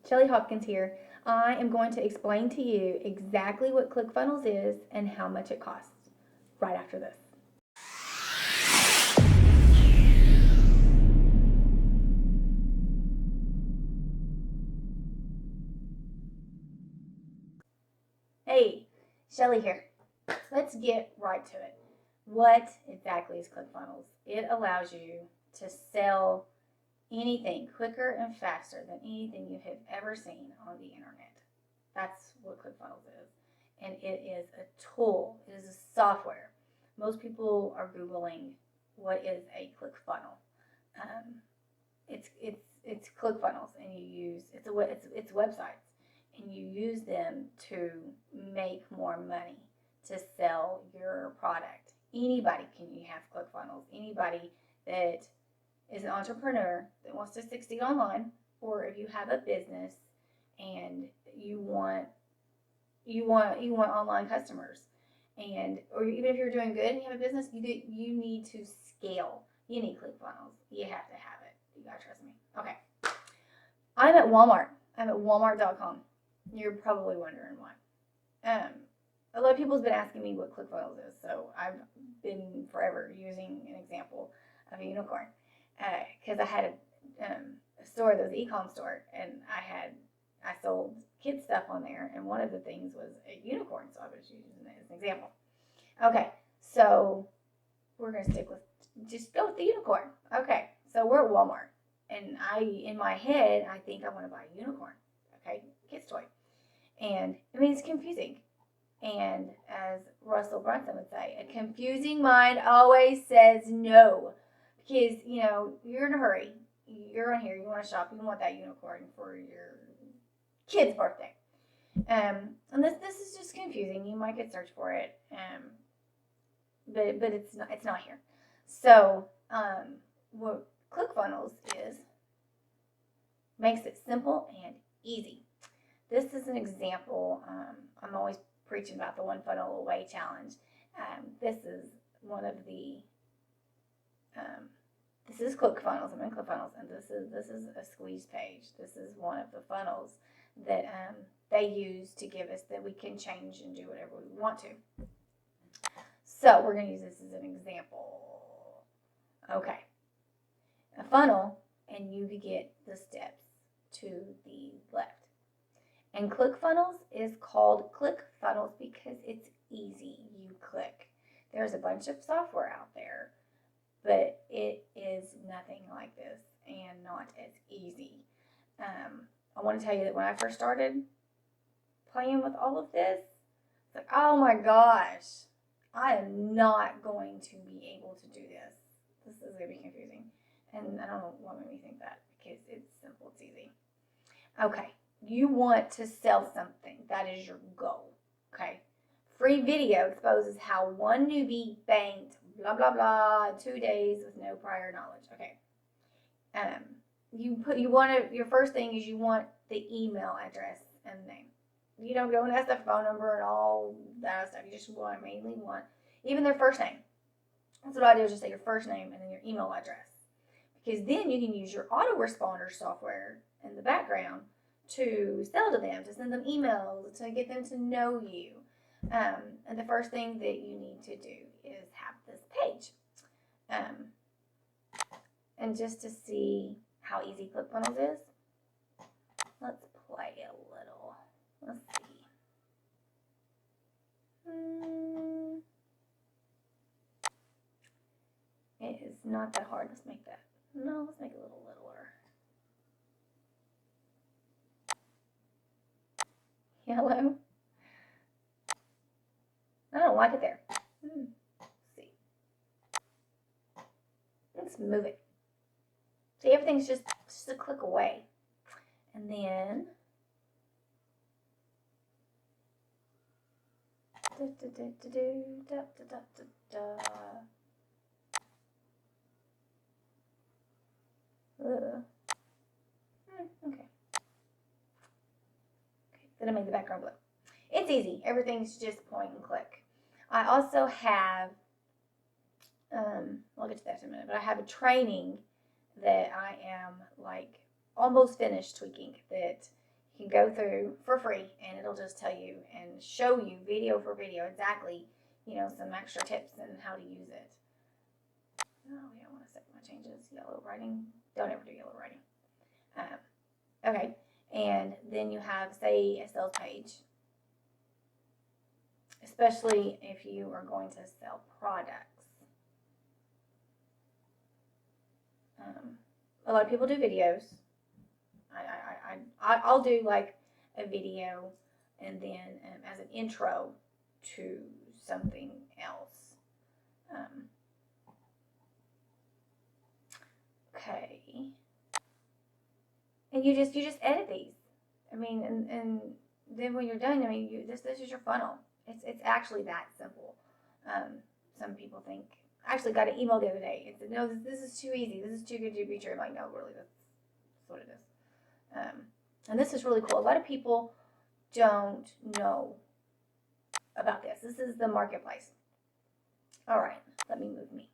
Shelly Hopkins here. I am going to explain to you exactly what ClickFunnels is and how much it costs right after this. Hey, Shelly here. Let's get right to it. What exactly is ClickFunnels? It allows you to sell anything quicker and faster than anything you have ever seen on the internet. That's what ClickFunnels is. And it is a tool, it is a software. Most people are Googling what is a ClickFunnel. It's ClickFunnels, and you use it's websites, and you use them to make more money to sell your product. Anybody can have ClickFunnels. Anybody that is an entrepreneur that wants to succeed online, or if you have a business and you want online customers, and or even if you're doing good and you have a business, you need to scale. You need ClickFunnels. You have to have it. You gotta trust me. Okay. I'm at Walmart. I'm at walmart.com. You're probably wondering why. A lot of people's been asking me what ClickFunnels is, so I've been forever using an example of a unicorn. Because I had a store that was an e-com store, and I sold kids stuff on there, and one of the things was a unicorn, so I was using it as an example. Okay, so we're gonna just go with the unicorn. Okay, so we're at Walmart, and in my head I think I want to buy a unicorn. Okay, kid's toy, and I mean it's confusing. And as Russell Brunson would say, a confusing mind always says no. Because, you're in a hurry. You're on here. You want to shop. You want that unicorn for your kid's birthday. And this is just confusing. You might could search for it. But it's not here. So what ClickFunnels makes it simple and easy. This is an example. I'm always preaching about the One Funnel Away challenge. This is one of the this is ClickFunnels. I'm in ClickFunnels, and this is a squeeze page. This is one of the funnels that they use to give us that we can change and do whatever we want to. So we're going to use this as an example. Okay, a funnel, and you get the steps to the left. And ClickFunnels is called ClickFunnels because it's easy. You click. There's a bunch of software out there, but it is nothing like this and not as easy. I want to tell you that when I first started playing with all of this, it's like, oh my gosh, I am not going to be able to do this. This is going to be confusing. And I don't know what made me think that, because it's simple, it's easy. Okay. You want to sell something. That is your goal. Okay. Free video exposes how one newbie banked blah blah blah in 2 days with no prior knowledge. Okay. Your first thing is you want the email address and name. You don't go and ask the phone number and all that stuff. You just mainly want even their first name. That's what I do, is just say your first name and then your email address. Because then you can use your autoresponder software in the background to sell to them, to send them emails, to get them to know you. And the first thing that you need to do is have this page. And just to see how easy ClickFunnels is, let's play a little. Let's see. It is not that hard. Let's make it a little littler. Yellow. I don't like it there. Let's see. Let's move it. See, everything's just a click away. And then okay. Then I made the background blue. It's easy. Everything's just point and click. I also have, I'll get to that in a minute, but I have a training that I am like almost finished tweaking that You can go through for free, and it'll just tell you and show you video for video exactly, some extra tips and how to use it. Oh, we don't want to set my changes. Yellow writing. Don't ever do yellow writing. Okay, and then you have, say, a sales page, especially if you are going to sell products. A lot of people do videos. I'll do like a video and then as an intro to something else. Okay. And you just edit these. I mean, and then when you're done, I mean, this is your funnel. It's actually that simple. Some people think. I actually got an email the other day. It said, "No, this is too easy. This is too good to be true." I'm like, "No, really, that's what it is." And this is really cool. A lot of people don't know about this. This is the marketplace. All right, let me move me.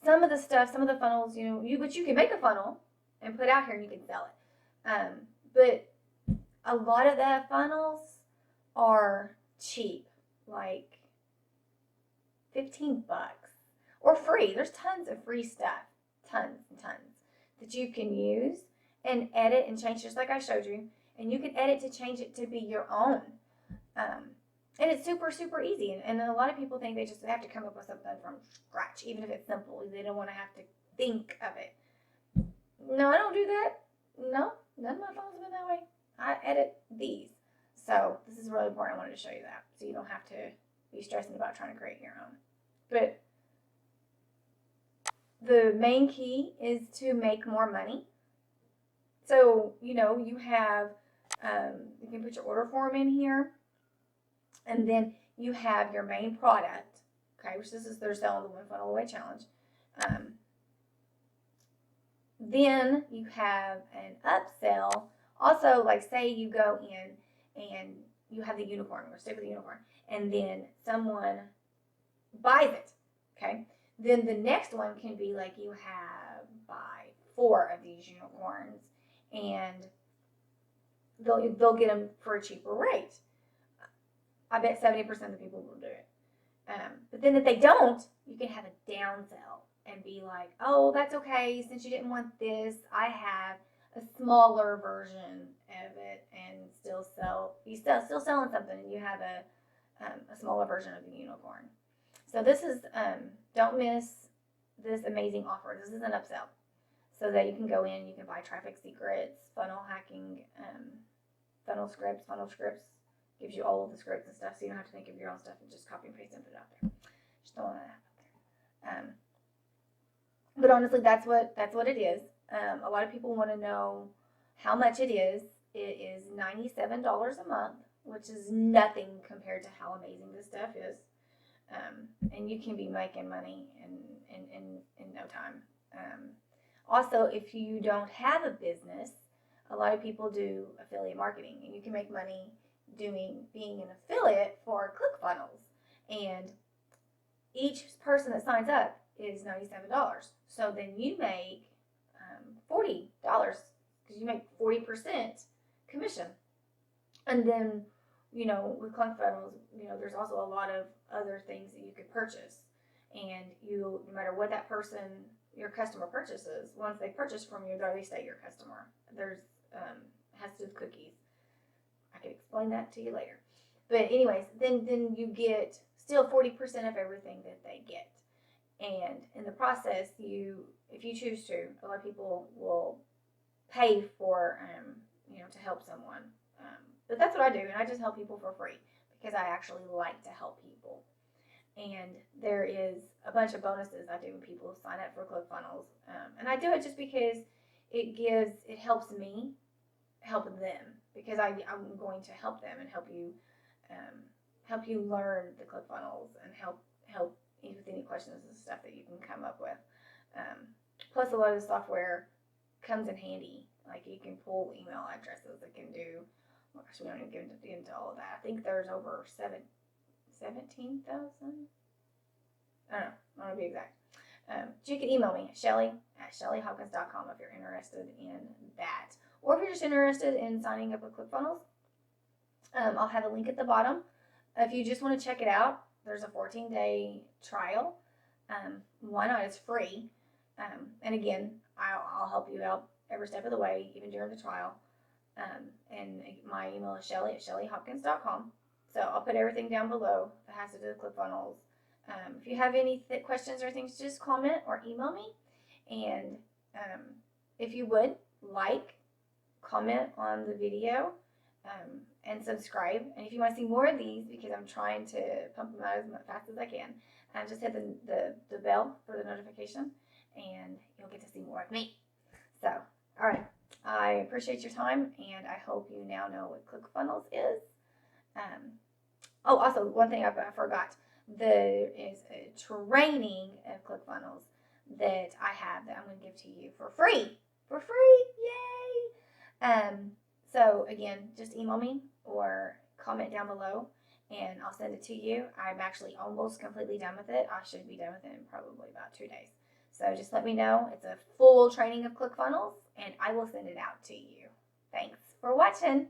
Some of the stuff, some of the funnels, but you can make a funnel and put out here and you can sell it. But a lot of the funnels are cheap, like $15 or free. There's tons of free stuff, tons and tons that you can use and edit and change, just like I showed you. And you can edit to change it to be your own. And it's super, super easy. And a lot of people think they just have to come up with something from scratch, even if it's simple. They don't want to have to think of it. No, I don't do that. No, none of my funnels have been that way. I edit these. So this is really important. I wanted to show you that, so you don't have to be stressing about trying to create your own. But the main key is to make more money. So, you have, you can put your order form in here, and then you have your main product, okay, which they're selling the One Funnel Away Challenge. Then you have an upsell. Also, like say you go in and you have the unicorn, we're stick with the unicorn, and then someone buys it, okay? Then the next one can be like you have buy 4 of these unicorns, and they'll get them for a cheaper rate. I bet 70% of the people will do it. But then if they don't, you can have a downsell and be like, oh, that's okay. Since you didn't want this, I have a smaller version of it and still selling something, and you have a smaller version of the unicorn. So this is, don't miss this amazing offer. This is an upsell. So that you can go in, you can buy traffic secrets, funnel hacking, funnel scripts, gives you all of the scripts and stuff, so you don't have to think of your own stuff and just copy and paste and put it out there. Just throwing that out there. But honestly, that's what it is. A lot of people want to know how much it is. It is $97 a month, which is nothing compared to how amazing this stuff is. And you can be making money in no time. Also, if you don't have a business, a lot of people do affiliate marketing, and you can make money being an affiliate for ClickFunnels. And each person that signs up is $97. So then you make $40 because you make 40% commission. And then, with ClickFunnels, there's also a lot of other things that you could purchase. And no matter what your customer purchases, once they purchase from you, they already stay your customer. There's has to do with cookies. I can explain that to you later. But anyways, then you get still 40% of everything that they get. And in the process, if you choose to, a lot of people will pay for, to help someone. But that's what I do, and I just help people for free because I actually like to help people. And there is a bunch of bonuses I do when people sign up for ClickFunnels. And I do it just because it helps me help them, because I'm going to help them and help you learn the ClickFunnels and help you with any questions and stuff that you can come up with. Plus, a lot of the software comes in handy. Like you can pull email addresses. It can do. Oh gosh, we don't even get into all of that. I think there's over 17,000. I don't know. I want to be exact. So you can email me, Shelly@shellyhopkins.com if you're interested in that. Or if you're you're just interested in signing up with ClickFunnels, I'll have a link at the bottom. If you just want to check it out, there's a 14-day trial. Why not? It's free. And again, I'll help you out every step of the way, even during the trial. And my email is shelly@shellyhopkins.com. So I'll put everything down below that has to do with ClickFunnels. If you have any questions or things, just comment or email me. And if you would, like, comment on the video, and subscribe. And if you want to see more of these, because I'm trying to pump them out as fast as I can, just hit the bell for the notification, and you'll get to see more of me. So, all right. I appreciate your time, and I hope you now know what ClickFunnels is. Also, one thing I forgot. There is a training of ClickFunnels that I have that I'm going to give to you for free. For free! Yay! So, again, just email me or comment down below, and I'll send it to you. I'm actually almost completely done with it. I should be done with it in probably about 2 days. So just let me know. It's a full training of ClickFunnels, and I will send it out to you. Thanks for watching.